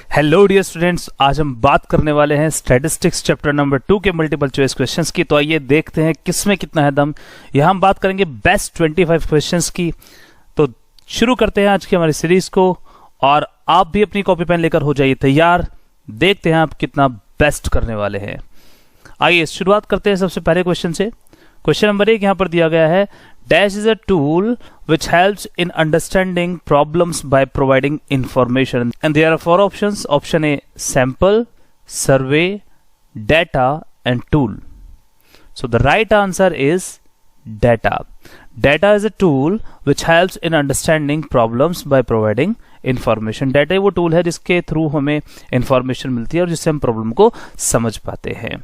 Hello dear students, आज हम बात करने वाले हैं स्टैटिस्टिक्स चैप्टर नंबर 2 के मल्टीपल चॉइस क्वेश्चंस की। तो आइए देखते हैं किसमें कितना है दम। यहां हम बात करेंगे बेस्ट 25 क्वेश्चंस की। तो शुरू करते हैं आज की हमारी सीरीज को, और आप भी अपनी कॉपी पेन लेकर हो जाइए तैयार। देखते हैं आप कितना बेस्ट करने वाले हैं। आइए शुरुआत करते हैं सबसे पहले क्वेश्चन से। क्वेश्चन नंबर 1 यहां पर दिया गया है, dash is a tool which helps in understanding problems by providing information, and there are 4 options. Option A, sample, survey, data and tool. So the right answer is data. Data is a tool which helps in understanding problems by providing information. Data वो tool है जिसके through हमें information मिलती है और जिससे हम problem को समझ पाते हैं।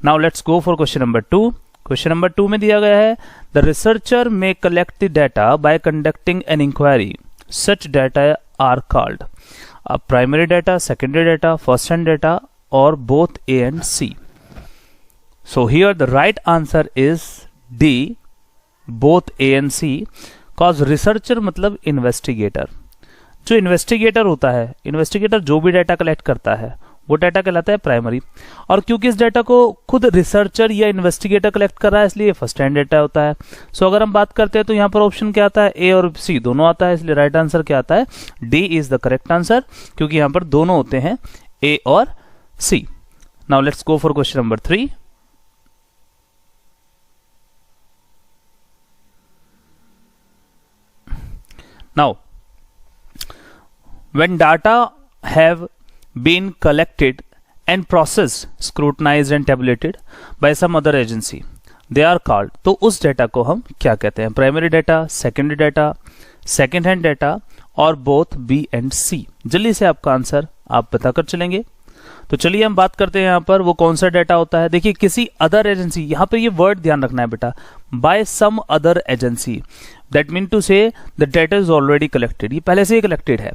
Now let's go for question number 2. Question number 2 में दिया गया है, the researcher may collect the data by conducting an inquiry, such data are called primary data, secondary data, first hand data और both A and C. So here the right answer is D, both A and C. Cause researcher मतलब investigator. जो investigator होता है, investigator जो भी data collect करता है वो डाटा कहलाता है प्राइमरी। और क्योंकि इस डाटा को खुद रिसर्चर या इन्वेस्टिगेटर कलेक्ट कर रहा है, इसलिए फर्स्ट हैंड डाटा होता है। सो अगर हम बात करते हैं तो यहाँ पर ऑप्शन क्या आता है, ए और सी दोनों आता है, इसलिए राइट आंसर क्या आता है, D is the correct answer, क्योंकि यहाँ पर दोनों होते हैं, ए और C. Now let's go for question number 3। Now when data have been collected and processed, scrutinized and tabulated by some other agency, they are called, तो उस data को हम क्या कहते हैं, primary data, secondary data, second hand data और both B and सी। जल्दी से आपका आंसर आप बताकर चलेंगे। तो चलिए हम बात करते हैं यहाँ पर वो कौन सा डाटा होता है। देखिए, किसी अदर एजेंसी, यहाँ पे ये वर्ड ध्यान रखना है बेटा, by some other agency, that mean to say the data is already collected. ये पहले से ही कलेक्टेड है,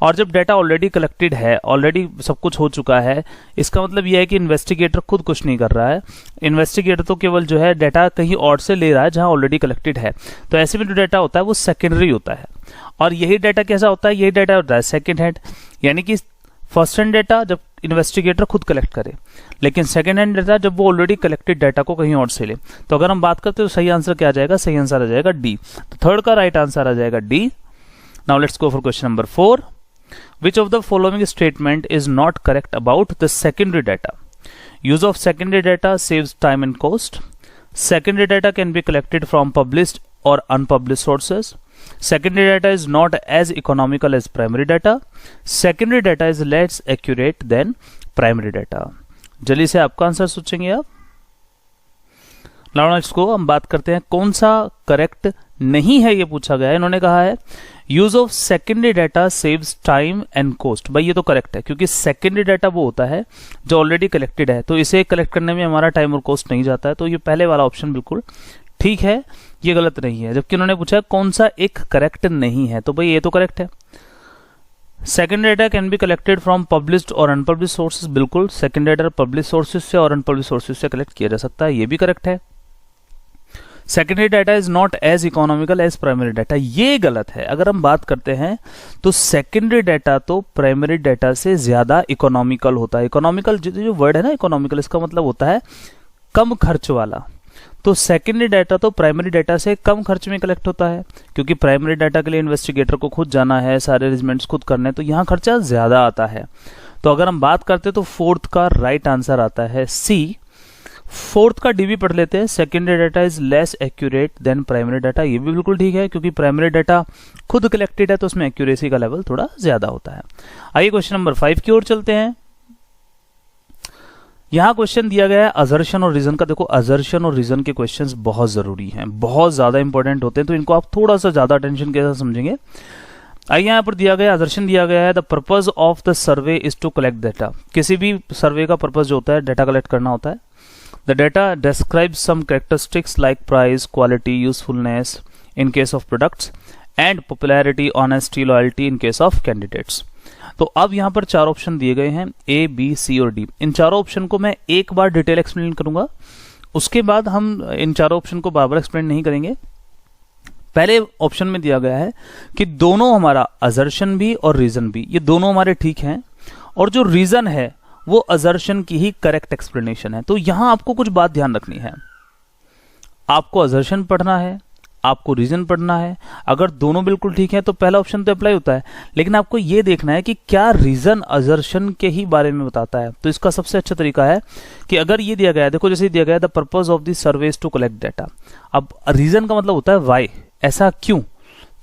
और जब डाटा ऑलरेडी कलेक्टेड है, ऑलरेडी सब कुछ हो चुका है, इसका मतलब यह है कि इन्वेस्टिगेटर खुद कुछ नहीं कर रहा है। इन्वेस्टिगेटर तो केवल जो है डाटा कहीं और से ले रहा है जहां ऑलरेडी कलेक्टेड है। तो ऐसे में जो डाटा होता है वो सेकेंडरी होता है, और यही डाटा कैसा होता है, यही डाटा होता है सेकेंड हैंड। यानी कि फर्स्ट हैंड डाटा जब इन्वेस्टिगेटर खुद कलेक्ट करे, लेकिन सेकेंड हैंड डाटा जब वो ऑलरेडी कलेक्टेड डाटा को कहीं और से ले। तो अगर हम बात करते हैं तो सही आंसर क्या आ जाएगा, सही आंसर आ जाएगा डी। तो थर्ड का राइट आंसर आ जाएगा D. Now let's go for question number 4। Which of the following statement is not correct about the secondary data? Use of secondary data saves time and cost. Secondary data can be collected from published और unpublished sources. Secondary data is not as economical as primary data. Secondary data is less accurate than primary data. जल्दी से आपका answer सोचेंगे आप। Now इसको हम बात करते हैं कौन सा करेक्ट नहीं है, ये पूछा गया है। इन्होंने कहा है use of secondary data saves time and cost. भाई ये तो करेक्ट है, क्योंकि सेकेंडरी डाटा वो होता है जो ऑलरेडी कलेक्टेड है, तो इसे कलेक्ट करने में हमारा टाइम और कॉस्ट नहीं जाता है। तो ये पहले वाला ऑप्शन बिल्कुल ठीक है, ये गलत नहीं है। जबकि उन्होंने पूछा कौन सा एक करेक्ट नहीं है, तो भाई ये तो करेक्ट है। Second data can be collected from published और अनपब्लिश्ड सोर्सेज। बिल्कुल, सेकेंड डाटा पब्लिश सोर्सेज से और अनपब्लिश्ड सोर्सेज से कलेक्ट किया जा सकता है, ये भी करेक्ट है। Secondary data is not as economical as primary data, ये गलत है। अगर हम बात करते हैं तो सेकेंडरी डाटा तो प्राइमरी डाटा से ज्यादा इकोनॉमिकल होता है। इकोनॉमिकल जो वर्ड है ना, इकोनॉमिकल, इसका मतलब होता है कम खर्च वाला। तो सेकेंडरी डाटा तो प्राइमरी डाटा से कम खर्च में कलेक्ट होता है, क्योंकि प्राइमरी डाटा के लिए इन्वेस्टिगेटर को खुद जाना है, सारे अरेंजमेंट्स खुद करने, तो यहाँ खर्चा ज्यादा आता है। तो अगर हम बात करते हैं तो फोर्थ का राइट आंसर आता है सी। फोर्थ का डी भी पढ़ लेते हैं, secondary data is less accurate then primary data. ये भी बिल्कुल ठीक है, क्योंकि प्राइमरी डाटा खुद कलेक्टेड है तो उसमें एक्यूरेसी का लेवल थोड़ा ज्यादा होता है। आइए क्वेश्चन नंबर 5 की ओर चलते हैं। यहां क्वेश्चन दिया गया है असर्शन और रीजन का। देखो, असर्शन और रीजन के क्वेश्चंस बहुत जरूरी हैं, बहुत ज्यादा इंपॉर्टेंट होते हैं, तो इनको आप थोड़ा सा ज्यादा अटेंशन के साथ समझेंगे। आइए यहां पर दिया गया असर्शन दिया गया है, the purpose of the survey is to collect data. किसी भी सर्वे का पर्पज जो होता है डाटा कलेक्ट करना होता है। The data describes some characteristics like price, quality, usefulness in case of products and popularity, honesty, loyalty in case of candidates. तो अब यहां पर 4 ऑप्शन दिए गए हैं, ए, बी, सी और डी। इन चारों ऑप्शन को मैं एक बार डिटेल एक्सप्लेन करूंगा, उसके बाद हम इन चारों ऑप्शन को बार बार एक्सप्लेन नहीं करेंगे। पहले ऑप्शन में दिया गया है कि दोनों हमारा असर्शन भी और रीजन भी, ये दोनों हमारे ठीक हैं, और जो रीजन है वो असर्शन की ही करेक्ट एक्सप्लेनेशन है। तो यहां आपको कुछ बात ध्यान रखनी है, आपको असर्शन पढ़ना है, आपको रीजन पढ़ना है। अगर दोनों बिल्कुल ठीक है तो पहला ऑप्शन तो अप्लाई होता है, लेकिन आपको यह देखना है कि क्या रीजन असर्शन के ही बारे में बताता है। तो इसका सबसे अच्छा तरीका है कि अगर ये दिया गया है, देखो जैसे दिया गया है the purpose of the survey is to collect data. अब रीजन का मतलब होता है वाई, ऐसा क्यों।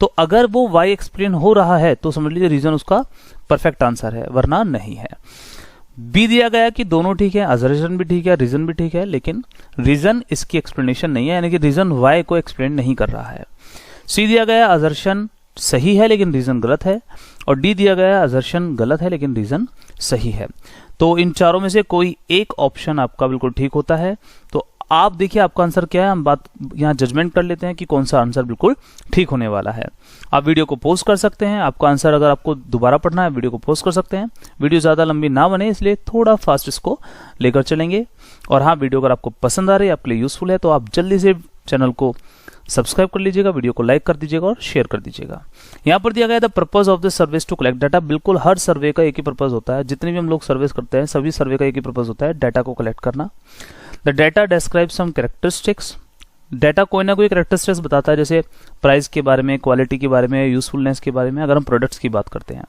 तो अगर वो वाई एक्सप्लेन हो रहा है तो समझ लीजिए रीजन उसका परफेक्ट आंसर है, वरना नहीं है। बी दिया गया कि दोनों ठीक है, असर्शन भी ठीक है, रीजन भी ठीक है, लेकिन रीजन इसकी एक्सप्लेनेशन नहीं है, यानी कि रीजन वाई को एक्सप्लेन नहीं कर रहा है। सी दिया गया असर्शन सही है लेकिन रीजन गलत है, और डी दिया गया असर्शन गलत है लेकिन रीजन सही है। तो इन चारों में से कोई एक ऑप्शन आपका बिल्कुल ठीक होता है। तो आप देखिए आपका आंसर क्या है, हम बात यहाँ जजमेंट कर लेते हैं कि कौन सा आंसर बिल्कुल ठीक होने वाला है। आप वीडियो को पोस्ट कर सकते हैं, आपका आंसर अगर आपको दोबारा पढ़ना है वीडियो को पोस्ट कर सकते हैं। वीडियो ज्यादा लंबी ना बने इसलिए थोड़ा फास्ट इसको लेकर चलेंगे। और हाँ, वीडियो अगर आपको पसंद आ रही है, आपके लिए यूजफुल है, तो आप जल्दी से चैनल को सब्सक्राइब कर लीजिएगा, वीडियो को लाइक कर दीजिएगा और शेयर कर दीजिएगा। यहाँ पर दिया गया the purpose of the service to collect data. बिल्कुल हर सर्वे का एक ही पर्पस होता है, जितने भी हम लोग सर्विस करते हैं सभी सर्वे का एक ही पर्पस होता है, डाटा को कलेक्ट करना। The data describe some characteristics. Data कोई ना कोई कैरेक्टरिस्टिक्स बताता है, जैसे प्राइस के बारे में, क्वालिटी के बारे में, यूजफुलनेस के बारे में अगर हम प्रोडक्ट्स की बात करते हैं।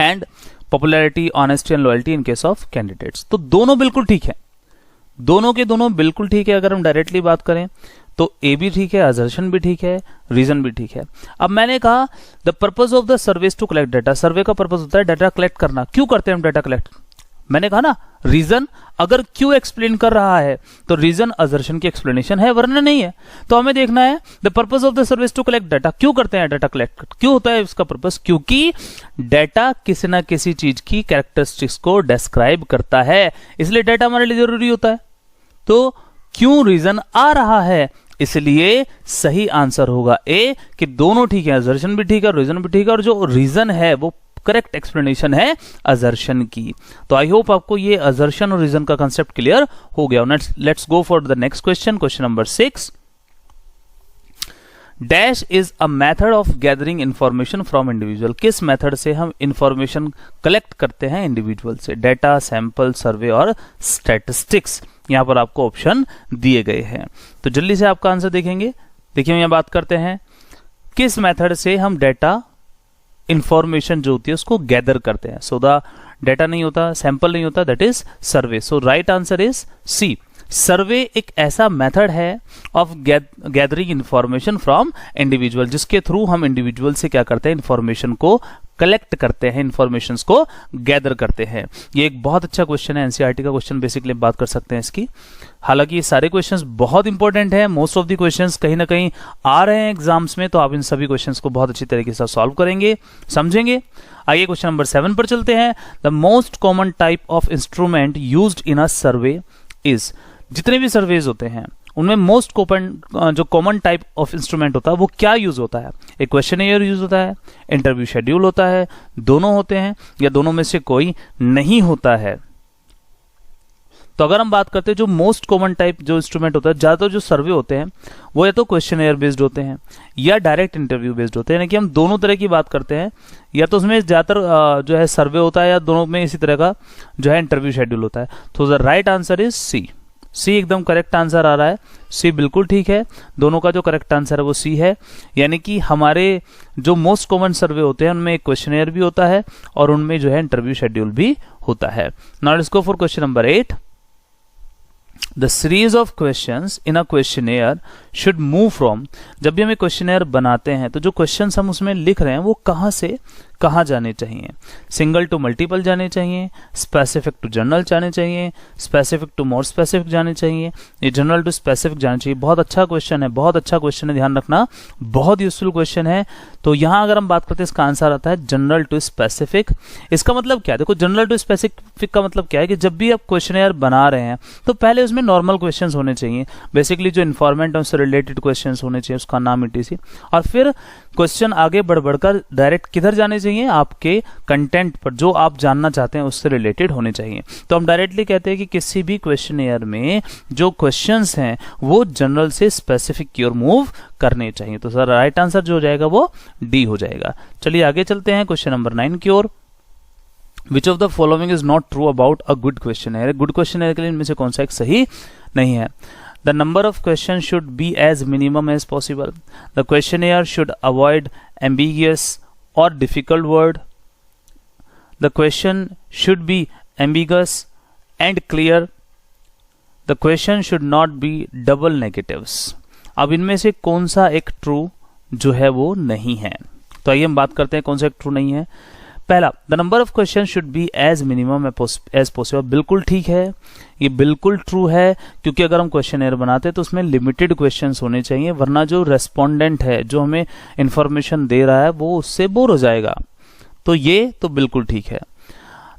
And popularity, honesty and loyalty in case of candidates. तो दोनों बिल्कुल ठीक है, दोनों के दोनों बिल्कुल ठीक है। अगर हम डायरेक्टली बात करें तो ए भी ठीक है, असर्शन भी ठीक है, रीजन भी ठीक है। अब मैंने कहा the purpose of the service to collect data. Survey का पर्पस होता है डाटा कलेक्ट करना। क्यों करते हैं हम डाटा कलेक्ट? मैंने कहा ना, रीजन अगर क्यों एक्सप्लेन कर रहा है तो रीजन असर्शन की एक्सप्लेनेशन है, वरना नहीं है। तो हमें देखना है the purpose of the service to collect data. क्यों करते हैं डाटा कलेक्ट, क्यों होता है इसका पर्पस? क्योंकि डाटा किसी ना किसी चीज की कैरेक्टरिस्टिक्स को डिस्क्राइब करता है, इसलिए डाटा हमारे लिए जरूरी होता है। तो क्यों रीजन आ रहा है, इसलिए सही आंसर होगा ए, कि दोनों ठीक है, असर्शन भी ठीक है, रीजन भी ठीक है, और जो रीजन है वो करेक्ट एक्सप्लेनेशन है असर्शन की। तो आई होप आपको ये असर्शन और रीजन का कांसेप्ट क्लियर हो गया। Let's go for the next question, question number 6। Dash is a method of gathering information from individual. किस मेथड से हम इंफॉर्मेशन कलेक्ट करते हैं इंडिविजुअल से? डाटा, सैंपल, सर्वे और स्टैटिस्टिक्स। यहां पर आपको ऑप्शन दिए गए हैं, तो जल्दी से आपका आंसर देखेंगे। देखिए हम यहां बात करते हैं किस मेथड से हम डाटा, इंफॉर्मेशन जो होती है उसको गैदर करते हैं। सो द डाटा नहीं होता, सैंपल नहीं होता, that is survey. So right answer is C. Survey एक ऐसा मेथड है of gathering information from individual, जिसके थ्रू हम इंडिविजुअल से क्या करते हैं, इंफॉर्मेशन को कलेक्ट करते हैं, इंफॉर्मेशंस को गैदर करते हैं। ये एक बहुत अच्छा क्वेश्चन है, एनसीईआरटी का क्वेश्चन बेसिकली बात कर सकते हैं इसकी। हालांकि ये सारे क्वेश्चंस बहुत इंपॉर्टेंट है, मोस्ट ऑफ द क्वेश्चंस कहीं ना कहीं आ रहे हैं एग्जाम्स में, तो आप इन सभी क्वेश्चंस को बहुत अच्छी तरीके से सॉल्व करेंगे, समझेंगे। आइए क्वेश्चन नंबर 7 पर चलते हैं। The most common type of instrument used in a survey is. जितने भी सर्वेज होते हैं उनमें मोस्ट कॉमन जो कॉमन टाइप ऑफ इंस्ट्रूमेंट होता है वो क्या यूज होता है? एक क्वेश्चनेयर यूज होता है, इंटरव्यू शेड्यूल होता है, दोनों होते हैं या दोनों में से कोई नहीं होता है? तो अगर हम बात करते हैं जो मोस्ट कॉमन टाइप जो इंस्ट्रूमेंट होता है, ज्यादातर जो सर्वे होते हैं वो या तो क्वेश्चनेयर बेस्ड होते हैं या डायरेक्ट इंटरव्यू बेस्ड होते हैं, यानी कि हम दोनों तरह की बात करते हैं। या तो उसमें ज्यादातर जो है सर्वे होता है या दोनों में इसी तरह का जो है इंटरव्यू शेड्यूल होता है। तो the right answer is C. C एकदम करेक्ट आंसर आ रहा है, सी बिल्कुल ठीक है। दोनों का जो करेक्ट आंसर है वो सी है, यानी कि हमारे जो मोस्ट कॉमन सर्वे होते हैं उनमें एक क्वेश्चनेयर भी होता है और उनमें जो है इंटरव्यू शेड्यूल भी होता है। Now let's go for question number 8। The series of questions in a questionnaire should move from. जब भी हम एक क्वेश्चनेयर बनाते हैं तो जो क्वेश्चंस हम उसमें लिख रहे हैं वो कहां से कहां जाने चाहिए? सिंगल टू मल्टीपल जाने चाहिए, स्पेसिफिक टू जनरल जाने चाहिए, स्पेसिफिक टू मोर स्पेसिफिक जाने चाहिए, ये जनरल टू स्पेसिफिक जाने चाहिए। बहुत अच्छा क्वेश्चन है, बहुत अच्छा क्वेश्चन है, ध्यान रखना, बहुत यूजफुल क्वेश्चन है। तो यहां अगर हम बात करते हैं इसका आंसर आता है जनरल टू स्पेसिफिक। इसका मतलब क्या है? देखो जनरल टू स्पेसिफिक का मतलब क्या है कि जब भी आप क्वेश्चनेयर बना रहे हैं तो पहले उसमें नॉर्मल क्वेश्चंस होने चाहिए, बेसिकली जो इन्फॉर्मेंट है उससे रिलेटेड क्वेश्चंस होने चाहिए, उसका नाम etc, और फिर क्वेश्चन आगे बढ़ बढ़कर डायरेक्ट किधर जाने चाहिए? आपके कंटेंट पर, जो आप जानना चाहते हैं उससे रिलेटेड होने चाहिए। तो हम डायरेक्टली कहते हैं कि किसी भी क्वेश्चनेयर में जो क्वेश्चंस हैं वो जनरल से स्पेसिफिक की ओर मूव करने चाहिए। तो सर राइट आंसर जो हो जाएगा वो डी हो जाएगा। चलिए आगे चलते हैं क्वेश्चन नंबर 9 की ओर। Which of the following is not true about a good question है, गुड क्वेश्चन है के लिए इनमें से कौन सा एक सही नहीं है। The number of question should be as minimum as possible, the questionnaire should avoid ambiguous और difficult word, the question should be ambiguous and clear, the question should not be double negatives. अब इनमें से कौन सा एक true जो है वो नहीं है, तो आइए हम बात करते हैं कौन सा एक ट्रू नहीं है। पहला, the number of question should be as minimum as possible, बिल्कुल ठीक है, ये बिल्कुल ट्रू है, क्योंकि अगर हम क्वेश्चनेयर बनाते हैं तो उसमें लिमिटेड क्वेश्चंस होने चाहिए, वरना जो रेस्पोंडेंट है जो हमें इंफॉर्मेशन दे रहा है वो उससे बोर हो जाएगा, तो ये तो बिल्कुल ठीक है।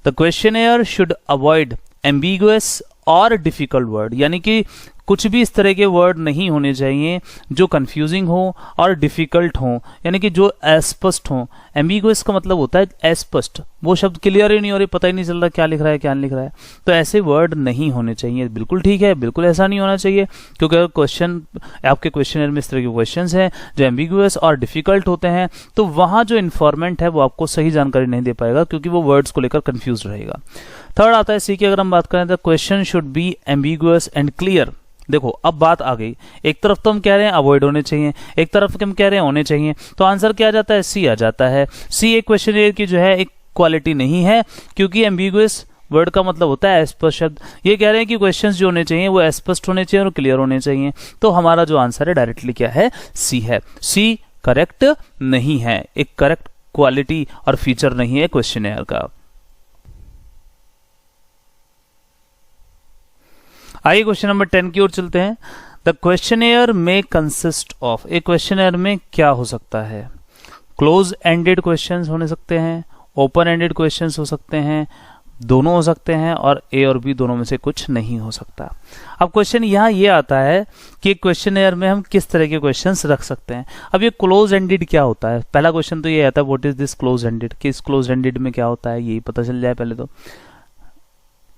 The questionnaire should avoid ambiguous और डिफिकल्ट वर्ड, यानी कि कुछ भी इस तरह के वर्ड नहीं होने चाहिए जो कंफ्यूजिंग हो और डिफिकल्ट हो, यानी कि जो अस्पष्ट हो। एम्बिगुअस का मतलब होता है अस्पष्ट, वो शब्द क्लियर ही नहीं हो रही, पता ही नहीं चल रहा क्या लिख रहा है क्या नहीं लिख रहा है, तो ऐसे वर्ड नहीं होने चाहिए, बिल्कुल ठीक है, बिल्कुल ऐसा नहीं होना चाहिए, क्योंकि अगर क्वेश्चन आपके क्वेश्चनर में इस तरह के क्वेश्चंस हैं जो एम्बिगुअस और डिफिकल्ट होते हैं, तो वहां जो इन्फॉर्मेंट है वो आपको सही जानकारी नहीं दे पाएगा, क्योंकि वो वर्ड्स को लेकर कंफ्यूज रहेगा। थर्ड आता है सी की, अगर हम बात करें तो question should B ambiguous and clear. देखो अब बात आ गई, एक तरफ तो हम कह रहे हैं अवॉइड होने चाहिए, एक तरफ हम कह रहे हैं होने चाहिए, तो आंसर क्या आ जाता है, सी आ जाता है। सी एक क्वेश्चन की जो है एक क्वालिटी नहीं है, क्योंकि एम्बिगुअस वर्ड का मतलब होता है अस्पष्ट शब्द, ये कह रहे हैं कि क्वेश्चंस जो होने चाहिए वो अस्पष्ट होने चाहिए और क्लियर होने चाहिए, तो हमारा जो आंसर है डायरेक्टली क्या है, सी है। सी करेक्ट नहीं है, एक करेक्ट क्वालिटी और फीचर नहीं है क्वेश्चनेयर का। आइए क्वेश्चन नंबर 10 की ओर चलते हैं। द क्वेश्चनेयर में कंसिस्ट ऑफ, एक क्वेश्चनेयर में क्या हो सकता है, क्लोज एंडेड क्वेश्चंस होने सकते हैं, ओपन एंडेड क्वेश्चंस हो सकते हैं, दोनों हो सकते हैं, और ए और बी दोनों में से कुछ नहीं हो सकता। अब क्वेश्चन यहाँ ये आता है कि क्वेश्चनेयर में हम किस तरह के क्वेश्चंस रख सकते हैं। अब ये क्लोज एंडेड क्या होता है, पहला क्वेश्चन तो ये आता है what is this close ended, कि इस क्लोज एंडेड में क्या होता है यही पता चल जाए पहले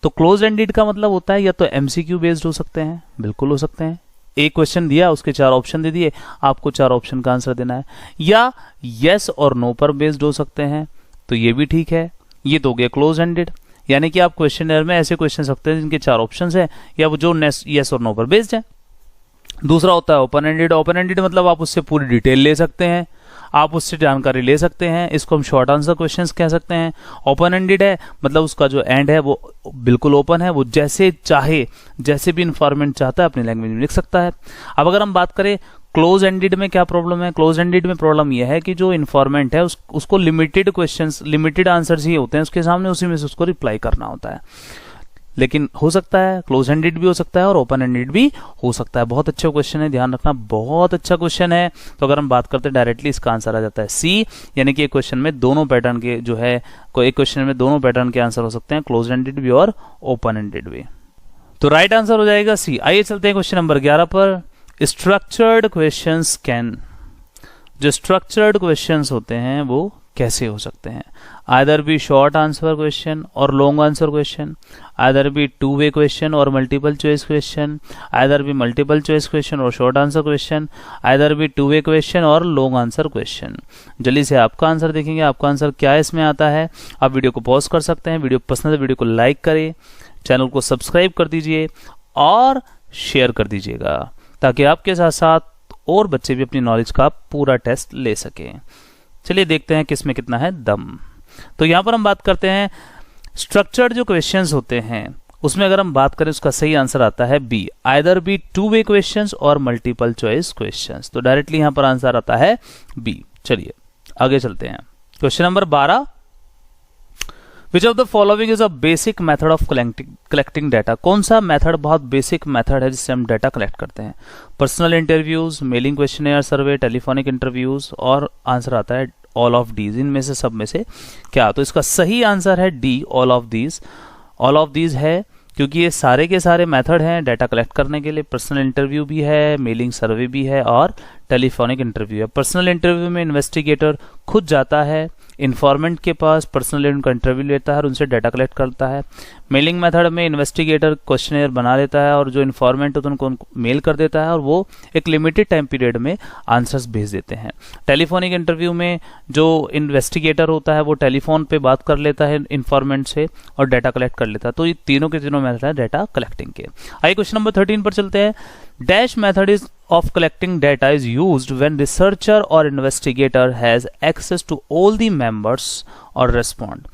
तो क्लोज एंडेड का मतलब होता है या तो एमसीक्यू बेस्ड हो सकते हैं, बिल्कुल हो सकते हैं, एक क्वेश्चन दिया उसके 4 ऑप्शन दे दिए, आपको 4 ऑप्शन का आंसर देना है, या यस और नो पर बेस्ड हो सकते हैं, तो ये भी ठीक है। ये तो हो गया क्लोज एंडेड, यानी कि आप क्वेश्चनर में ऐसे क्वेश्चन सकते हैं जिनके 4 ऑप्शंस हैं या वो जो यस और नो पर बेस्ड है। दूसरा होता है ओपन एंडेड, ओपन एंडेड मतलब आप उससे पूरी डिटेल ले सकते हैं, आप उससे जानकारी ले सकते हैं, इसको हम शॉर्ट आंसर क्वेश्चंस कह सकते हैं। ओपन एंडेड है मतलब उसका जो एंड है वो बिल्कुल ओपन है, वो जैसे चाहे जैसे भी इंफॉर्मेंट चाहता है अपनी लैंग्वेज में लिख सकता है। अब अगर हम बात करें क्लोज एंडेड में क्या प्रॉब्लम है, क्लोज एंडेड में प्रॉब्लम यह है कि जो इन्फॉर्मेंट है उसको लिमिटेड क्वेश्चंस लिमिटेड आंसर्स ही होते हैं उसके सामने, उसी में से उसको रिप्लाई करना होता है। लेकिन हो सकता है क्लोज एंडेड भी हो सकता है और ओपन एंडेड भी हो सकता है। बहुत अच्छा क्वेश्चन है, ध्यान रखना, बहुत अच्छा क्वेश्चन है। तो अगर हम बात करते हैं डायरेक्टली इसका आंसर आ जाता है सी, यानी कि एक क्वेश्चन में दोनों पैटर्न के जो है एक क्वेश्चन में दोनों पैटर्न के आंसर हो सकते हैं, क्लोज एंडेड भी और ओपन एंडेड भी। तो राइट आंसर हो जाएगा सी। आइए चलते हैं क्वेश्चन नंबर 11 पर। स्ट्रक्चर्ड क्वेश्चंस कैन, जो स्ट्रक्चर्ड क्वेश्चंस होते हैं वो कैसे हो सकते हैं, either be short answer question और long answer question, either be 2 way question और multiple choice question, either be multiple choice question और short answer question, either be 2 way question और लॉन्ग आंसर क्वेश्चन। जल्दी से आपका आंसर देखेंगे, आपका answer क्या इसमें आता है। आप वीडियो को पॉज कर सकते हैं, वीडियो पसंद है वीडियो को लाइक करें, चैनल को सब्सक्राइब कर दीजिए और शेयर कर दीजिएगा, ताकि आपके साथ साथ और बच्चे भी अपनी नॉलेज का पूरा टेस्ट ले सकें। चलिए देखते हैं किसमें कितना है दम। तो यहां पर हम बात करते हैं स्ट्रक्चर्ड जो क्वेश्चंस होते हैं उसमें अगर हम बात करें उसका सही आंसर आता है B, either be 2 way questions और मल्टीपल चॉइस क्वेश्चंस। तो डायरेक्टली यहां पर आंसर आता है बी। चलिए आगे चलते हैं। Question number 12, which of the following is a basic method of collecting data. कौन सा मेथड बहुत बेसिक मेथड है जिससे हम डाटा कलेक्ट करते हैं, पर्सनल इंटरव्यूज, मेलिंग क्वेश्चनेयर सर्वे, टेलीफोनिक इंटरव्यूज, और आंसर आता है ऑल ऑफ डीज। इनमें से सब में से क्या, तो इसका सही आंसर है D, all of these. All of these है क्योंकि ये सारे के सारे मेथड हैं डाटा कलेक्ट करने के लिए। पर्सनल इंटरव्यू भी है, मेलिंग सर्वे भी है और टेलीफोनिक इंटरव्यू है। पर्सनल इंटरव्यू में इन्वेस्टिगेटर खुद जाता है, इन्फॉर्मेंट के पास पर्सनली उनका इंटरव्यू लेता है और उनसे डाटा कलेक्ट करता है। मेलिंग मेथड में इन्वेस्टिगेटर क्वेश्चनेयर बना लेता है और जो इन्फॉर्मेंट होता है उनको मेल कर देता है और वो एक लिमिटेड टाइम पीरियड में आंसर्स भेज देते हैं। टेलीफोनिक इंटरव्यू में जो इन्वेस्टिगेटर होता है वो टेलीफोन पे बात कर लेता है इन्फॉर्मेंट से और डाटा कलेक्ट कर लेता है। तो ये तीनों के तीनों मेथड है डाटा कलेक्टिंग के। आइए क्वेश्चन नंबर 13 पर चलते हैं। Dash method is of collecting data is used when researcher or investigator has access to all the members or respond।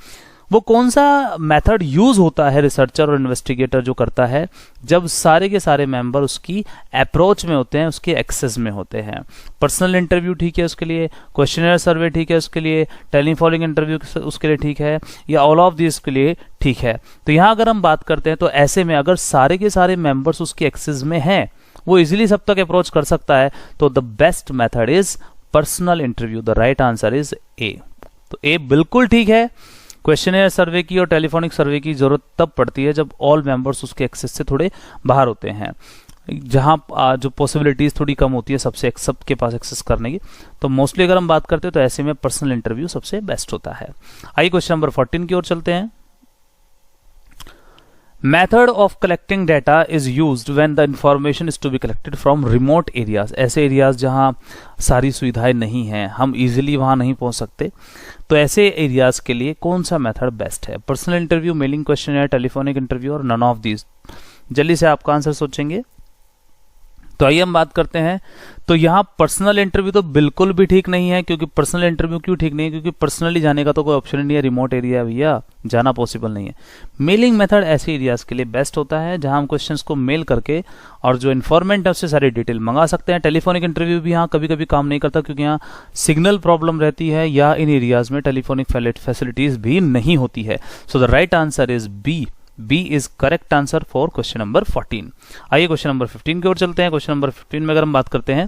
वो कौन सा मेथड यूज होता है रिसर्चर और इन्वेस्टिगेटर जो करता है जब सारे के सारे मेंबर उसकी अप्रोच में होते हैं, उसके एक्सेस में होते हैं। पर्सनल इंटरव्यू ठीक है उसके लिए, क्वेश्चनर सर्वे ठीक है उसके लिए, टेलीफोनिक इंटरव्यू उसके लिए ठीक है, या ऑल ऑफ दिस के लिए ठीक है। तो यहां अगर हम बात करते हैं तो ऐसे में अगर सारे के सारे मेंबर्स उसके एक्सेस में हैं, वो इजीली सब तक अप्रोच कर सकता है, तो the best method is personal interview. The right answer is a. तो ए बिल्कुल ठीक है। क्वेश्चनर सर्वे की और टेलीफोनिक सर्वे की जरूरत तब पड़ती है जब ऑल मेंबर्स उसके एक्सेस से थोड़े बाहर होते हैं, जहां जो पॉसिबिलिटीज थोड़ी कम होती है सबके पास एक्सेस करने की। तो मोस्टली अगर हम बात करते हैं तो ऐसे में पर्सनल इंटरव्यू सबसे बेस्ट होता है। आइए क्वेश्चन नंबर 14 की ओर चलते हैं। Method of collecting data is used when the information is to be collected from remote areas। ऐसे एरियाज जहां सारी सुविधाएं नहीं हैं, हम इजीली वहां नहीं पहुंच सकते, तो ऐसे एरियाज के लिए कौन सा मेथड बेस्ट है? Personal interview, mailing questionnaire, telephonic interview और नन ऑफ दीज। जल्दी से आपका आंसर सोचेंगे। तो आइए हम बात करते हैं। तो यहाँ पर्सनल इंटरव्यू तो बिल्कुल भी ठीक नहीं है, क्योंकि पर्सनल इंटरव्यू क्यों ठीक नहीं है? क्योंकि पर्सनली जाने का तो कोई ऑप्शन नहीं है, रिमोट एरिया है भैया, जाना पॉसिबल नहीं है। मेलिंग मेथड ऐसे एरियाज के लिए बेस्ट होता है जहां हम क्वेश्चंस को मेल करके और जो इन्फॉर्मेंट है उससे सारी डिटेल मंगा सकते हैं। टेलीफोनिक इंटरव्यू भी यहाँ कभी कभी काम नहीं करता क्योंकि यहाँ सिग्नल प्रॉब्लम रहती है या इन एरियाज में टेलीफोनिक फैसिलिटीज भी नहीं होती है। So the right answer is B. B is correct answer for question number 14। आइए क्वेश्चन नंबर 15 की ओर चलते हैं। क्वेश्चन नंबर 15 में अगर हम बात करते हैं,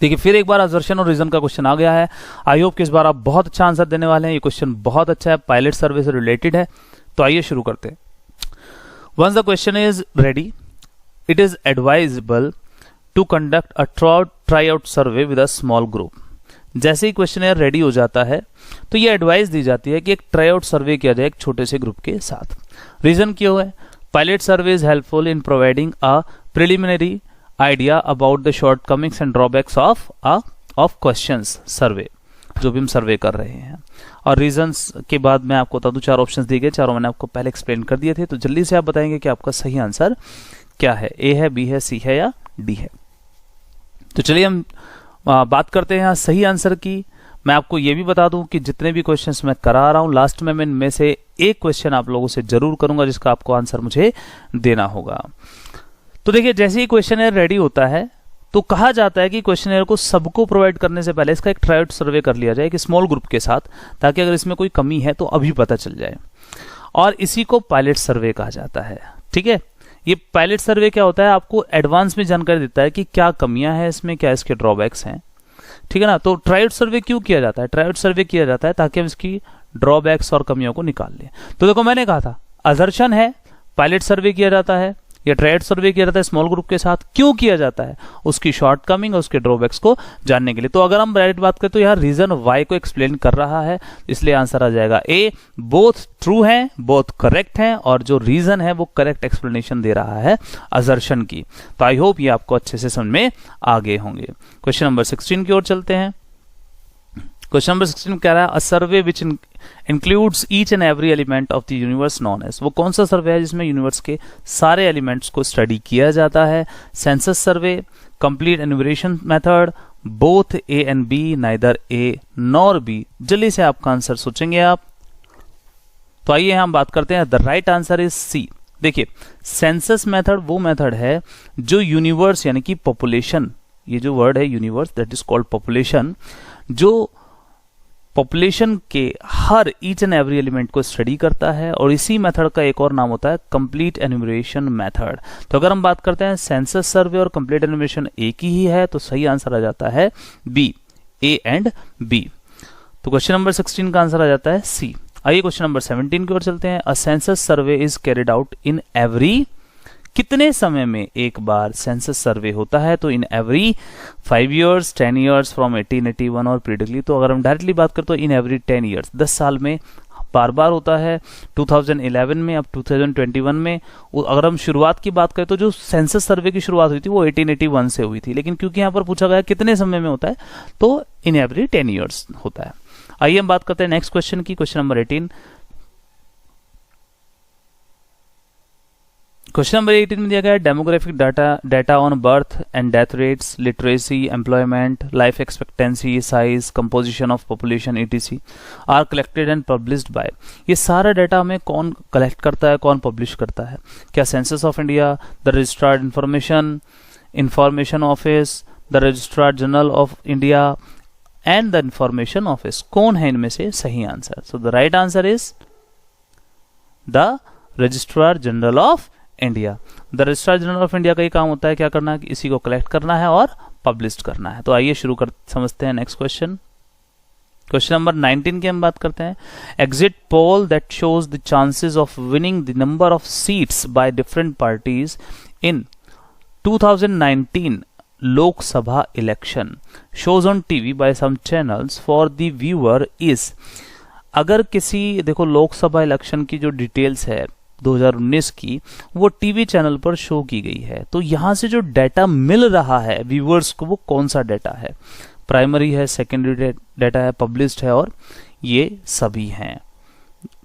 देखिए फिर एक बार असर्शन और रीजन का क्वेश्चन आ गया है। आई होप कि इस बार आप बहुत अच्छा आंसर देने वाले हैं। ये क्वेश्चन बहुत अच्छा है, पायलट सर्वे से रिलेटेड है। तो आइए शुरू करते हैं। Once the question is ready, it is advisable to conduct a try out survey with a small group. जैसे ही क्वेश्चनर रेडी हो जाता है तो ये एडवाइस दी जाती है कि एक ट्राई आउट सर्वे किया जाए एक छोटे से ग्रुप के साथ। रीजन क्यों है? Pilot survey is helpful in providing a preliminary idea about the shortcomings and drawbacks of questions survey, जो भी हम सर्वे कर रहे हैं। और रीजंस के बाद मैं आपको बता दूं, 4 ऑप्शंस दिए गए, चारों मैंने आपको पहले एक्सप्लेन कर दिए थे। तो जल्दी से आप बताएंगे कि आपका सही आंसर क्या है, ए है, बी है, सी है या डी है। तो चलिए हम बात करते हैं यहाँ सही आंसर की। मैं आपको ये भी बता दूं कि जितने भी क्वेश्चंस मैं करा रहा हूं लास्ट में मैं इनमें से एक क्वेश्चन आप लोगों से जरूर करूंगा जिसका आपको आंसर मुझे देना होगा। तो देखिए जैसे ही क्वेश्चनर रेडी होता है तो कहा जाता है कि क्वेश्चनर को सबको प्रोवाइड करने से पहले इसका एक ट्राई आउट सर्वे कर लिया जाए एक स्मॉल ग्रुप के साथ, ताकि अगर इसमें कोई कमी है तो अभी पता चल जाए। और इसी को पायलट सर्वे कहा जाता है। ठीक है, ये पायलट सर्वे क्या होता है, आपको एडवांस में जानकारी देता है कि क्या कमियां हैं इसमें, क्या इसके ड्रॉबैक्स हैं। ठीक है ना। तो ट्राई आउट सर्वे क्यों किया जाता है? ट्राई आउट सर्वे किया जाता है ताकि हम इसकी ड्रॉबैक्स और कमियों को निकाल लें। तो देखो मैंने कहा था असर्शन है, पायलट सर्वे किया जाता है या ट्राई आउट सर्वे किया जाता है स्मॉल ग्रुप के साथ। क्यों किया जाता है? उसकी शॉर्टकमिंग और उसके ड्रॉबैक्स को जानने के लिए। तो अगर हम राइट बात करें तो यहाँ रीजन वाई को एक्सप्लेन कर रहा है, इसलिए आंसर आ जाएगा ए। बोथ ट्रू हैं, बोथ करेक्ट हैं, और जो रीजन है वो करेक्ट एक्सप्लेनेशन दे रहा है असर्शन की। तो आई होप ये आपको अच्छे से समझ में आ गए होंगे। क्वेश्चन नंबर 16 की ओर चलते हैं। क्वेश्चन नंबर 16 कह रहा है a survey which includes each and every element of the universe known as. वो कौन सा सर्वे है जिसमें यूनिवर्स के सारे एलिमेंट्स को स्टडी किया जाता है? Census survey, complete enumeration method, both A and B, neither A nor B. जल्दी से आपका आंसर सोचेंगे आप। तो आइए हम बात करते हैं। The right answer is C. देखिए सेंसस मेथड वो मेथड है जो यूनिवर्स यानी कि पॉपुलेशन, ये जो वर्ड है universe that is called population, जो पॉपुलेशन के हर ईच एंड एवरी एलिमेंट को स्टडी करता है। और इसी मेथड का एक और नाम होता है कंप्लीट एन्यूमरेशन मेथड। तो अगर हम बात करते हैं सेंसस सर्वे और कंप्लीट एन्यूमरेशन एक ही है, तो सही आंसर आ जाता है बी, ए एंड बी। तो क्वेश्चन नंबर 16 का आंसर आ जाता है सी। आइए क्वेश्चन नंबर 17 की ओर चलते हैं। A census survey is carried out in every कितने समय में एक बार सेंसस सर्वे होता है? तो in every 5 years, 10 years from 1881 और पीरियडली। तो अगर हम डायरेक्टली बात करें तो इन एवरी 10 years, 10 साल में बार बार होता है। 2011 में, अब 2021 में। अगर हम शुरुआत की बात करें तो जो सेंसस सर्वे की शुरुआत हुई थी वो 1881 से हुई थी, लेकिन क्योंकि यहाँ पर पूछा गया कितने समय में होता है तो इन एवरी 10 years होता है। आइए हम बात करते हैं नेक्स्ट क्वेश्चन की, क्वेश्चन नंबर 18। क्वेश्चन नंबर 18 में दिया गया है demographic data on birth and death rates, literacy, employment, life expectancy, size, composition of population etc are collected and published by. ये सारा डाटा हमें कौन कलेक्ट करता है, कौन पब्लिश करता है? क्या census of India, the registrar information office, the registrar general of India and the information office? कौन है इनमें से सही answer? So the right answer is the registrar general of India. The registrar general of India का ही काम होता है क्या करना है? इसी को कलेक्ट करना है और पब्लिश करना है। तो आइए शुरू कर समझते हैं नेक्स्ट क्वेश्चन। क्वेश्चन नंबर 19 की हम बात करते हैं। Exit poll that shows the chances of winning the number of seats by different parties in 2019 Lok Sabha election shows on TV by some channels for the viewer is. अगर किसी, देखो Lok Sabha election की जो डिटेल्स है 2019 की, वो टीवी चैनल पर show की गई है, तो यहां से जो डाटा मिल रहा है व्यूअर्स को वो कौन सा डाटा है? प्राइमरी है, सेकेंडरी डाटा है, पब्लिश्ड है और ये सभी हैं।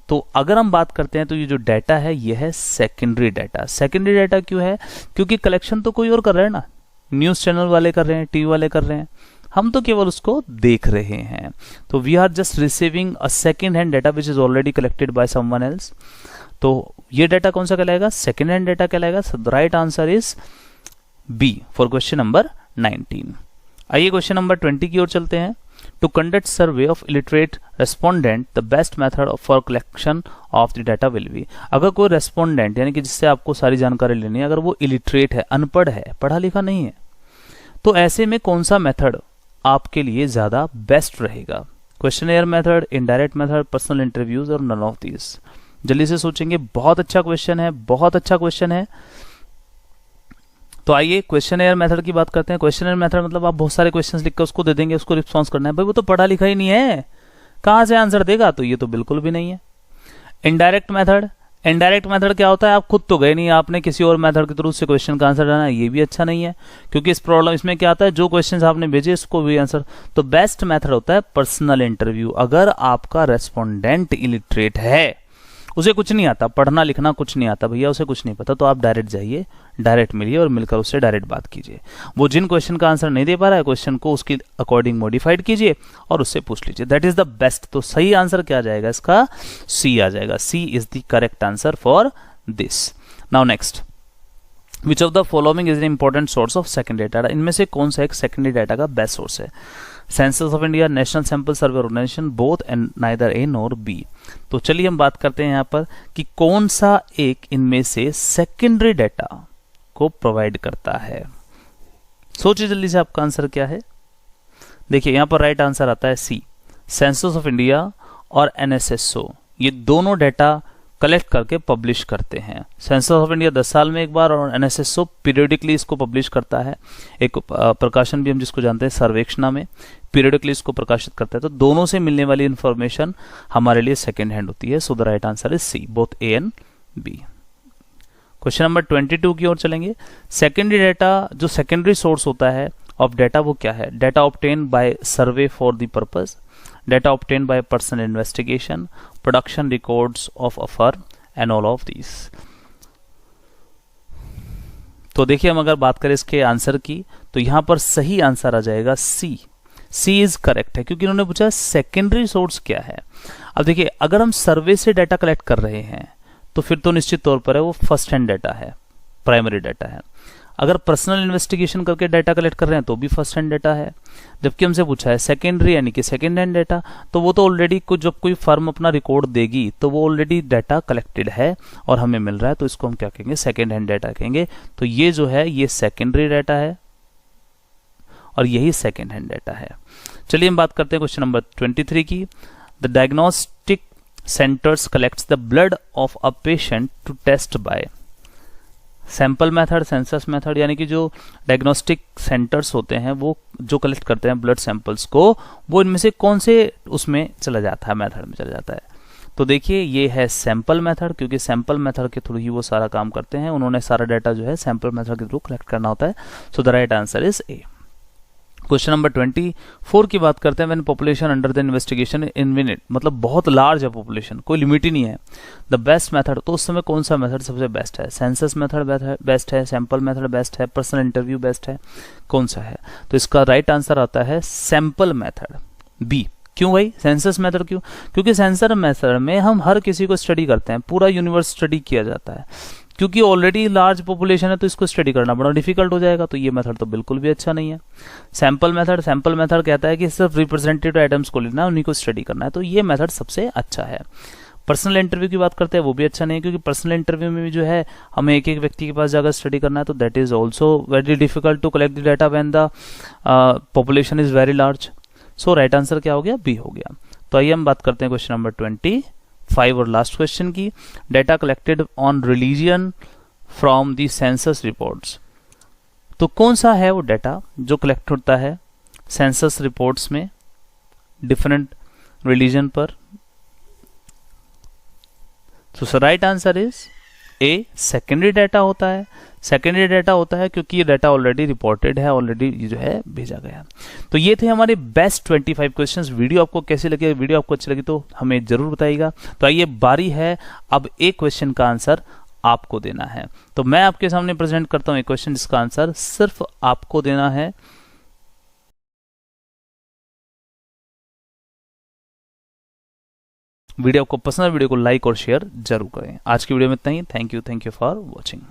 तो अगर हम बात करते हैं तो ये जो डाटा है ये है सेकेंडरी डाटा। सेकेंडरी डाटा क्यों है? क्योंकि कलेक्शन तो कोई और कर रहा है ना, न्यूज चैनल वाले कर रहे हैं, टीवी वाले कर रहे हैं, हम तो केवल उसको देख रहे हैं। तो we are just receiving a second hand data which is already collected by someone else. तो ये डाटा कौन सा कहलाएगा? सेकेंड हैंड डाटा कहलाएगा। So the right answer is B for question number 19। आइए क्वेश्चन नंबर 20 की ओर चलते हैं। To conduct survey of illiterate respondent the best method for collection of the data will be. अगर कोई रेस्पोंडेंट यानी कि जिससे आपको सारी जानकारी लेनी है, अगर वो इलिटरेट है, अनपढ़ है, पढ़ा लिखा नहीं है, तो ऐसे में कौन सा मेथड आपके लिए ज्यादा बेस्ट रहेगा? Questionnaire method, indirect method, personal interviews और नन ऑफ दीज? जल्दी से सोचेंगे, बहुत अच्छा क्वेश्चन है, बहुत अच्छा क्वेश्चन है। तो आइए क्वेश्चनेयर मेथड की बात करते हैं। क्वेश्चनेयर मेथड मतलब आप बहुत सारे क्वेश्चंस लिखकर उसको दे देंगे, उसको रिस्पॉन्स करना है। भाई वो तो पढ़ा लिखा ही नहीं है, कहां से आंसर देगा? तो ये तो बिल्कुल भी नहीं है। इनडायरेक्ट मेथड, इनडायरेक्ट मेथड क्या होता है? आप खुद तो गए नहीं, आपने किसी और मेथड के थ्रू से क्वेश्चन का आंसर डालना है, ये भी अच्छा नहीं है। क्योंकि इस प्रॉब्लम इसमें क्या आता है, जो क्वेश्चन आपने भेजे इसको भी आंसर। तो बेस्ट मेथड होता है पर्सनल इंटरव्यू। अगर आपका रेस्पोंडेंट इलिटरेट है, उसे कुछ नहीं आता, पढ़ना लिखना कुछ नहीं आता भैया, उसे कुछ नहीं पता, तो आप डायरेक्ट जाइए, डायरेक्ट मिलिए और मिलकर उससे डायरेक्ट बात कीजिए। वो जिन क्वेश्चन का आंसर नहीं दे पा रहा है, क्वेश्चन को उसकी अकॉर्डिंग मॉडिफाइड कीजिए और उससे पूछ लीजिए। That is the best. तो सही आंसर क्या आ जाएगा इसका? सी आ जाएगा। C is the correct answer for this. Now next, which of the following is an important source of secondary data? इनमें से कौन सा एक सेकेंडरी डाटा का बेस्ट सोर्स है? Census of India, national sample survey organisation, both and neither A nor B. तो चलिए हम बात करते हैं यहां पर कि कौन सा एक इनमें से सेकेंडरी डाटा को प्रोवाइड करता है। सोचिए जल्दी से, आपका आंसर क्या है? देखिए यहां पर राइट आंसर आता है सी, सेंसस ऑफ इंडिया और एनएसएसओ। ये दोनों डाटा कलेक्ट करके पब्लिश करते हैं। सेंसस ऑफ इंडिया 10 साल में एक बार और एनएसएसओ पीरियडिकली इसको पब्लिश करता है। एक प्रकाशन भी हम जिसको जानते हैं सर्वेक्षणा में, पीरियडिकली इसको प्रकाशित करता है। तो दोनों से मिलने वाली इंफॉर्मेशन हमारे लिए सेकेंड हैंड होती है। So the right answer is C, both A and B. Question number 22 की ओर चलेंगे। सेकेंडरी डाटा, जो सेकेंडरी सोर्स होता है ऑफ डाटा, वो क्या है? Data obtain by survey for the purpose, data obtained by personal investigation, production records of a firm and all of these। तो देखिए हम अगर बात करें इसके आंसर की, तो यहां पर सही आंसर आ जाएगा सी। सी इज करेक्ट है, क्योंकि इन्होंने पूछा सेकेंडरी सोर्स क्या है। अब देखिए अगर हम सर्वे से डाटा कलेक्ट कर रहे हैं तो फिर तो निश्चित तौर पर है वो फर्स्ट हैंड डाटा है, प्राइमरी डाटा है। अगर पर्सनल इन्वेस्टिगेशन करके डाटा कलेक्ट कर रहे हैं तो भी फर्स्ट हैंड डाटा है। जबकि हमसे पूछा है सेकेंडरी यानी कि सेकेंड हैंड डाटा, तो वो तो ऑलरेडी कुछ, जब कोई फर्म अपना रिकॉर्ड देगी तो वो ऑलरेडी डाटा कलेक्टेड है और हमें मिल रहा है, तो इसको हम क्या कहेंगे? सेकेंड हैंड डाटा कहेंगे। तो ये जो है ये सेकेंडरी डाटा है और यही सेकेंड हैंड डाटा है। चलिए हम बात करते हैं क्वेश्चन नंबर 23 की। The diagnostic centres collects the blood of a patient to test by sample method, census method, यानी कि जो डायग्नोस्टिक सेंटर्स होते हैं वो जो कलेक्ट करते हैं ब्लड सैंपल्स को, वो इनमें से कौन से उसमें चला जाता है, मेथड में चला जाता है। तो देखिए ये है सैंपल मेथड, क्योंकि सैंपल मेथड के थ्रू ही वो सारा काम करते हैं, उन्होंने सारा डाटा जो है सैंपल मेथड के थ्रू कलेक्ट करना होता है। So the right answer is a. Question number 24 की बात करते हैं। When population under the investigation in minute, मतलब बहुत लार्ज है पॉपुलेशन, कोई लिमिट ही नहीं है। द बेस्ट मेथड, तो उस समय कौन सा मेथड सबसे बेस्ट है? सेंसस मेथड बेस्ट है, सैंपल मेथड बेस्ट है, पर्सनल इंटरव्यू बेस्ट है, कौन सा है? तो इसका राइट आंसर आता है सैंपल मेथड, बी। क्यों भाई सेंसस मेथड क्यों? क्योंकि सेंसर मेथड में हम हर किसी को स्टडी करते हैं, पूरा यूनिवर्स स्टडी किया जाता है, क्योंकि ऑलरेडी लार्ज पॉपुलेशन है तो इसको स्टडी करना बड़ा डिफिकल्ट हो जाएगा, तो ये मेथड तो बिल्कुल भी अच्छा नहीं है। सैंपल मेथड कहता है कि सिर्फ रिप्रेजेंटेटिव आइटम्स को लेना है, उन्हीं को स्टडी करना है, तो ये मेथड सबसे अच्छा है। पर्सनल इंटरव्यू की बात करते हैं, वो भी अच्छा नहीं है, क्योंकि पर्सनल इंटरव्यू में भी जो है हमें एक एक व्यक्ति के पास जाकर स्टडी करना है, तो that is also very difficult to collect the data when the population is very large. So right answer क्या हो गया? बी हो गया। तो आइए हम बात करते हैं क्वेश्चन नंबर 25 और लास्ट क्वेश्चन की। Data collected on religion from the census reports, तो कौन सा है वो डाटा जो कलेक्ट होता है सेंसस रिपोर्ट्स में डिफरेंट रिलीजन पर? तो right answer is a, secondary data होता है। सेकेंडरी डाटा होता है क्योंकि ये डाटा ऑलरेडी रिपोर्टेड है, ऑलरेडी जो है भेजा गया। तो ये थे हमारे बेस्ट 25 क्वेश्चंस। वीडियो आपको कैसी लगी? वीडियो आपको अच्छी लगी तो हमें जरूर बताइएगा। तो आइए बारी है अब एक क्वेश्चन का आंसर आपको देना है। तो मैं आपके सामने प्रेजेंट करता हूं एक क्वेश्चन जिसका आंसर सिर्फ आपको देना है। वीडियो आपको पसंद है, वीडियो को लाइक और शेयर जरूर करें। आज की वीडियो में इतना ही। Thank you for watching.